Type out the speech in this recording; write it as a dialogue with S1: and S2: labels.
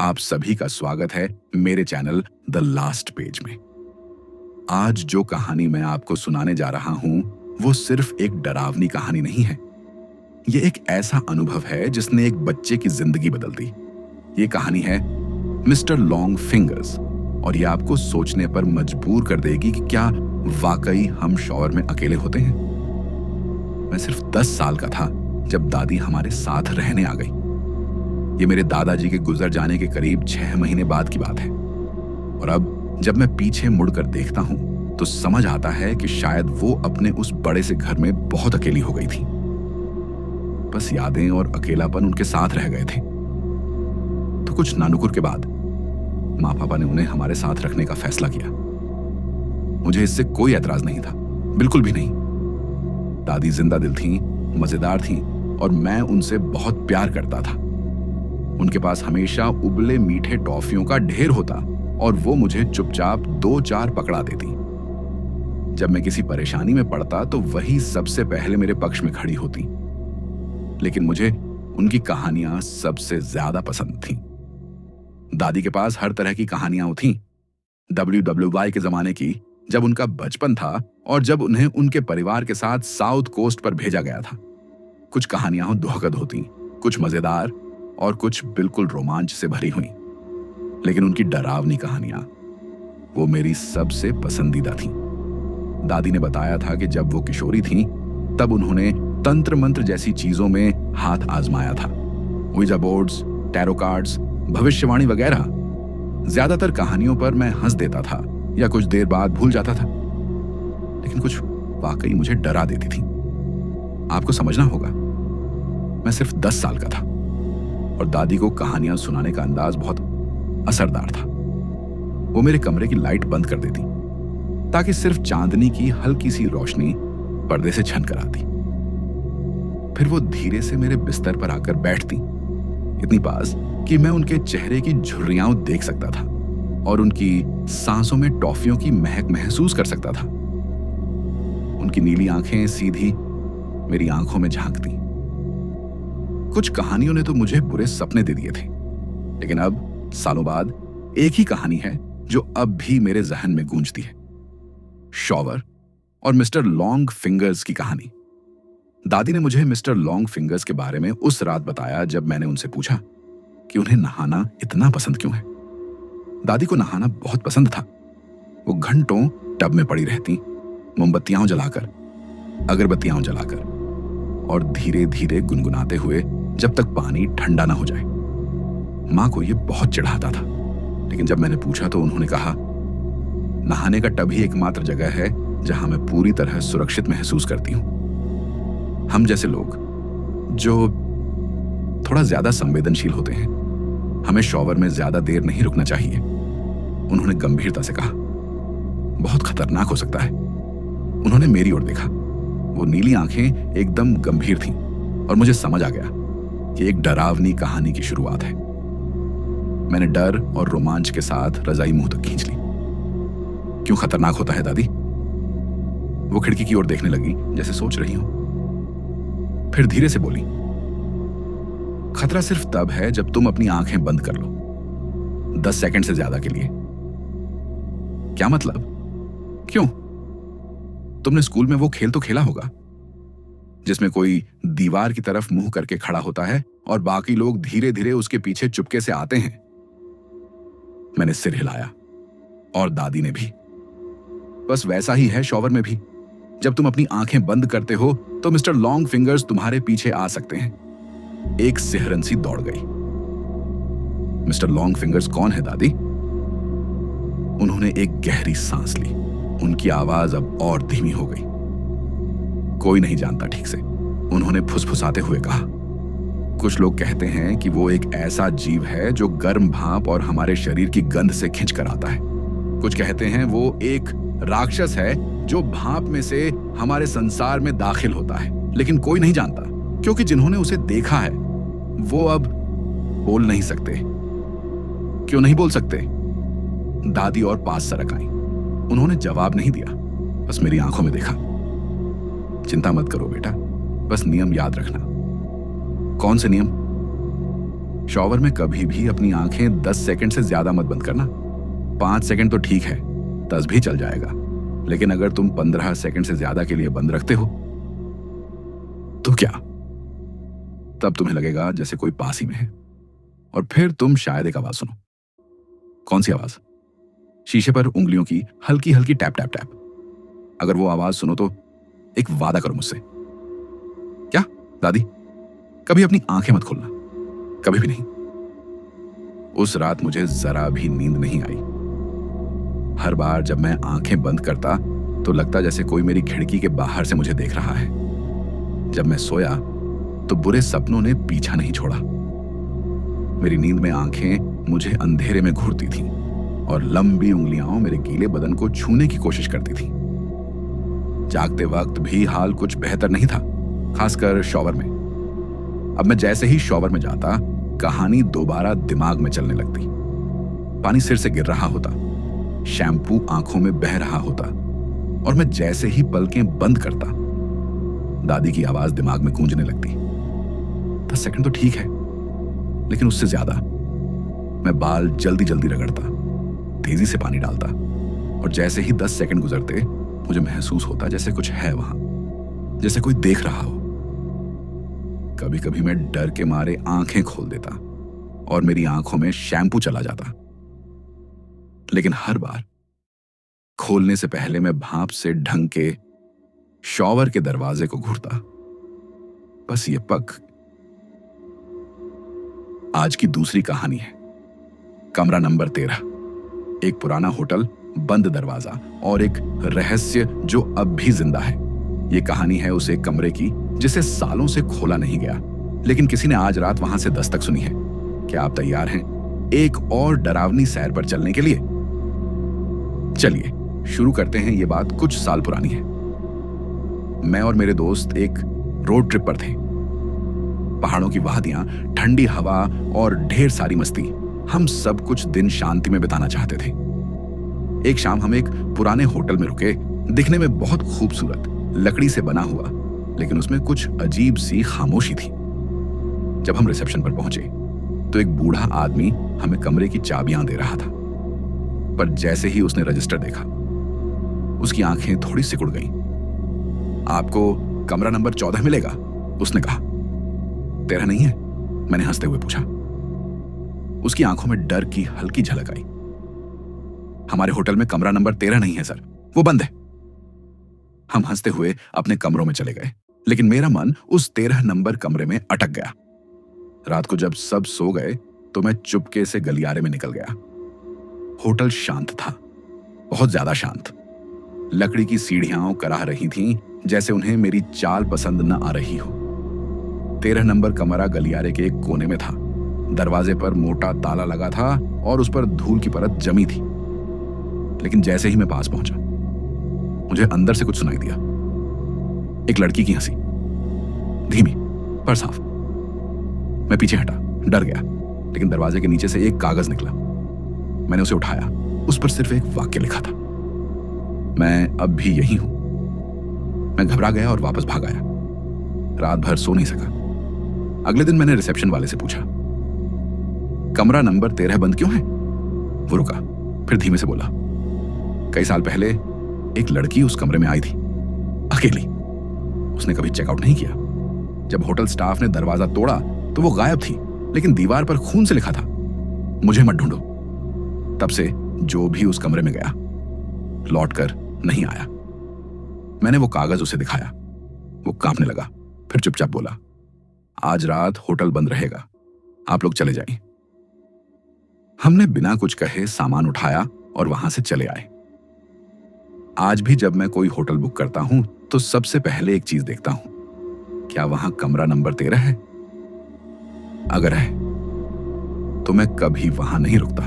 S1: आप सभी का स्वागत है मेरे चैनल द लास्ट पेज में। आज जो कहानी मैं आपको सुनाने जा रहा हूं वो सिर्फ एक डरावनी कहानी नहीं है। ये एक ऐसा अनुभव है जिसने एक बच्चे की जिंदगी बदल दी। ये कहानी है मिस्टर लॉन्ग फिंगर्स और ये आपको सोचने पर मजबूर कर देगी कि क्या वाकई हम शॉवर में अकेले होते हैं। मैं सिर्फ 10 साल का था जब दादी हमारे साथ रहने आ गई। ये मेरे दादाजी के गुजर जाने के करीब 6 महीने बाद की बात है और अब जब मैं पीछे मुड़कर देखता हूं तो समझ आता है कि शायद वो अपने उस बड़े से घर में बहुत अकेली हो गई थी। बस यादें और अकेलापन उनके साथ रह गए थे। तो कुछ नानुकुर के बाद माँ पापा ने उन्हें हमारे साथ रखने का फैसला किया। मुझे इससे कोई एतराज नहीं था, बिल्कुल भी नहीं। दादी जिंदा दिल थीं, मजेदार थीं और मैं उनसे बहुत प्यार करता था। उनके पास हमेशा उबले मीठे टॉफियों का ढेर होता और वो मुझे चुपचाप 2-4 पकड़ा देती। जब मैं किसी परेशानी में पड़ता तो वही सबसे पहले मेरे पक्ष में खड़ी होती। लेकिन मुझे उनकी कहानियां सबसे ज्यादा पसंद थीं। दादी के पास हर तरह की कहानियां थीं। WWY के जमाने की, जब उनका बचपन था और जब उन्हें उनके परिवार के साथ साउथ कोस्ट पर भेजा गया था। कुछ कहानियां दुखद होती, कुछ मजेदार और कुछ बिल्कुल रोमांच से भरी हुई। लेकिन उनकी डरावनी कहानियां वो मेरी सबसे पसंदीदा थीं। दादी ने बताया था कि जब वो किशोरी थीं तब उन्होंने तंत्र मंत्र जैसी चीजों में हाथ आजमाया था। ouija बोर्ड्स, टैरो कार्ड्स, भविष्यवाणी वगैरह। ज्यादातर कहानियों पर मैं हंस देता था या कुछ देर बाद भूल जाता था, लेकिन कुछ वाकई मुझे डरा देती थी। आपको समझना होगा, मैं सिर्फ 10 साल का था और दादी को कहानियां सुनाने का अंदाज बहुत असरदार था। वो मेरे कमरे की लाइट बंद कर देती ताकि सिर्फ चांदनी की हल्की सी रोशनी पर्दे से छनकर आती। फिर वो धीरे से मेरे बिस्तर पर आकर बैठती, इतनी पास कि मैं उनके चेहरे की झुर्रियां देख सकता था और उनकी सांसों में टॉफियों की महक महसूस कर सकता था। उनकी नीली आंखें सीधी मेरी आंखों में झांकती। कुछ कहानियों ने तो मुझे बुरे सपने दे दिए थे, लेकिन अब सालों बाद एक ही कहानी है जो अब भी मेरे जहन में गूंजती है। शॉवर और मिस्टर लॉन्ग फिंगर्स की कहानी। दादी ने मुझे मिस्टर लॉन्ग फिंगर्स के बारे में उस रात बताया जब मैंने उनसे पूछा कि उन्हें नहाना इतना पसंद क्यों है। दादी को नहाना बहुत पसंद था। वो घंटों टब में पड़ी रहती, मोमबत्तियां जलाकर, अगरबत्तियां जलाकर और धीरे धीरे गुनगुनाते हुए जब तक पानी ठंडा ना हो जाए। मां को यह बहुत चिढ़ाता था, लेकिन जब मैंने पूछा तो उन्होंने कहा, नहाने का टब ही एकमात्र जगह है जहां मैं पूरी तरह सुरक्षित महसूस करती हूं। हम जैसे लोग जो थोड़ा ज्यादा संवेदनशील होते हैं, हमें शॉवर में ज्यादा देर नहीं रुकना चाहिए। उन्होंने गंभीरता से कहा, बहुत खतरनाक हो सकता है। उन्होंने मेरी ओर देखा। वो नीली आंखें एकदम गंभीर थीं और मुझे समझ आ गया कि एक डरावनी कहानी की शुरुआत है। मैंने डर और रोमांच के साथ रजाई मुंह तक खींच ली। क्यों खतरनाक होता है दादी? वो खिड़की की ओर देखने लगी जैसे सोच रही हो। फिर धीरे से बोली, खतरा सिर्फ तब है जब तुम अपनी आंखें बंद कर लो 10 सेकंड से ज्यादा के लिए। क्या मतलब? क्यों? तुमने स्कूल में वो खेल तो खेला होगा जिसमें कोई दीवार की तरफ मुंह करके खड़ा होता है और बाकी लोग धीरे धीरे उसके पीछे चुपके से आते हैं। मैंने सिर हिलाया और दादी ने भी। बस वैसा ही है शॉवर में भी। जब तुम अपनी आंखें बंद करते हो तो मिस्टर लॉन्ग फिंगर्स तुम्हारे पीछे आ सकते हैं। एक सिहरन सी दौड़ गई। मिस्टर लॉन्ग फिंगर्स कौन है दादी? उन्होंने एक गहरी सांस ली। उनकी आवाज अब और धीमी हो गई। कोई नहीं जानता ठीक से, उन्होंने फुसफुसाते हुए कहा। कुछ लोग कहते हैं कि वो एक ऐसा जीव है जो गर्म भाप और हमारे शरीर की गंध से खिंच कर आता है। कुछ कहते हैं वो एक राक्षस है जो भाप में से हमारे संसार में दाखिल होता है, लेकिन कोई नहीं जानता क्योंकि जिन्होंने उसे देखा है वो अब बोल नहीं सकते। क्यों नहीं बोल सकते? दादी और पास सरक आई। उन्होंने जवाब नहीं दिया, बस मेरी आंखों में देखा। चिंता मत करो बेटा, बस नियम याद रखना। कौन से नियम? शॉवर में कभी भी अपनी आंखें 10 सेकंड से ज्यादा मत बंद करना। 5 सेकंड तो ठीक है, 10 भी चल जाएगा, लेकिन अगर तुम 15 सेकंड से ज्यादा के लिए बंद रखते हो तो क्या? तब तुम्हें लगेगा जैसे कोई पास ही में है, और फिर तुम शायद एक आवाज सुनो। कौन सी आवाज? शीशे पर उंगलियों की हल्की हल्की टैप टैप टैप। अगर वो आवाज सुनो तो एक वादा करो मुझसे। क्या दादी? कभी अपनी आंखें मत खोलना, कभी भी नहीं। उस रात मुझे जरा भी नींद नहीं आई। हर बार जब मैं आंखें बंद करता तो लगता जैसे कोई मेरी खिड़की के बाहर से मुझे देख रहा है। जब मैं सोया तो बुरे सपनों ने पीछा नहीं छोड़ा। मेरी नींद में आंखें मुझे अंधेरे में घूरती थीं और लंबी उंगलियां मेरे गीले बदन को छूने की कोशिश करती थीं। जागते वक्त भी हाल कुछ बेहतर नहीं था, खासकर शॉवर में। अब मैं जैसे ही शॉवर में जाता, कहानी दोबारा दिमाग में चलने लगती। पानी सिर से गिर रहा होता, शैम्पू आंखों में बह रहा होता, और मैं जैसे ही पलकें बंद करता, दादी की आवाज दिमाग में गूंजने लगती। 10 सेकंड तो ठीक है, लेकिन उससे ज्यादा। मैं बाल जल्दी जल्दी रगड़ता, तेजी से पानी डालता, और जैसे ही 10 सेकंड गुजरते मुझे महसूस होता जैसे कुछ है वहां, जैसे कोई देख रहा हो। कभी कभी मैं डर के मारे आंखें खोल देता और मेरी आंखों में शैम्पू चला जाता, लेकिन हर बार खोलने से पहले मैं भाप से ढंग के शॉवर के दरवाजे को घूरता। बस ये पक। आज की दूसरी कहानी है कमरा नंबर 13। एक पुराना होटल, बंद दरवाजा और एक रहस्य जो अब भी जिंदा है। ये कहानी है उस एक कमरे की जिसे सालों से खोला नहीं गया, लेकिन किसी ने आज रात वहां से दस्तक सुनी है। क्या आप तैयार हैं एक और डरावनी सैर पर चलने के लिए? चलिए शुरू करते हैं। ये बात कुछ साल पुरानी है। मैं और मेरे दोस्त एक रोड ट्रिप पर थे। पहाड़ों की वादियां, ठंडी हवा और ढेर सारी मस्ती। हम सब कुछ दिन शांति में बिताना चाहते थे। एक शाम हम एक पुराने होटल में रुके। दिखने में बहुत खूबसूरत, लकड़ी से बना हुआ, लेकिन उसमें कुछ अजीब सी खामोशी थी। जब हम रिसेप्शन पर पहुंचे तो एक बूढ़ा आदमी हमें कमरे की चाबियां दे रहा था, पर जैसे ही उसने रजिस्टर देखा, उसकी आंखें थोड़ी सिकुड़ गईं। आपको कमरा नंबर 14 मिलेगा, उसने कहा। 13 नहीं है? मैंने हंसते हुए पूछा। उसकी आंखों में डर की हल्की झलक आई। हमारे होटल में कमरा नंबर 13 नहीं है सर, वो बंद है। हम हंसते हुए अपने कमरों में चले गए, लेकिन मेरा मन उस 13 नंबर कमरे में अटक गया। रात को जब सब सो गए तो मैं चुपके से गलियारे में निकल गया। होटल शांत था, बहुत ज्यादा शांत। लकड़ी की सीढ़ियां कराह रही थीं, जैसे उन्हें मेरी चाल पसंद न आ रही हो। 13 नंबर कमरा गलियारे के एक कोने में था। दरवाजे पर मोटा ताला लगा था और उस पर धूल की परत जमी थी। लेकिन जैसे ही मैं पास पहुंचा, मुझे अंदर से कुछ सुनाई दिया। एक लड़की की हंसी, धीमी पर साफ। मैं पीछे हटा, डर गया, लेकिन दरवाजे के नीचे से एक कागज निकला। मैंने उसे उठाया। उस पर सिर्फ एक वाक्य लिखा था, मैं अब भी यही हूं। मैं घबरा गया और वापस भाग आया। रात भर सो नहीं सका। अगले दिन मैंने रिसेप्शन वाले से पूछा, कमरा नंबर 13 बंद क्यों है? वो रुका, फिर धीमे से बोला, कई साल पहले एक लड़की उस कमरे में आई थी, अकेली। उसने कभी चेकआउट नहीं किया। जब होटल स्टाफ ने दरवाजा तोड़ा तो वो गायब थी, लेकिन दीवार पर खून से लिखा था, मुझे मत ढूंढो। तब से जो भी उस कमरे में गया लौटकर नहीं आया। मैंने वो कागज उसे दिखाया। वो कांपने लगा, फिर चुपचाप बोला, आज रात होटल बंद रहेगा, आप लोग चले जाइए। हमने बिना कुछ कहे सामान उठाया और वहां से चले आए। आज भी जब मैं कोई होटल बुक करता हूं तो सबसे पहले एक चीज देखता हूं, क्या वहां कमरा नंबर 13 है? अगर है तो मैं कभी वहां नहीं रुकता।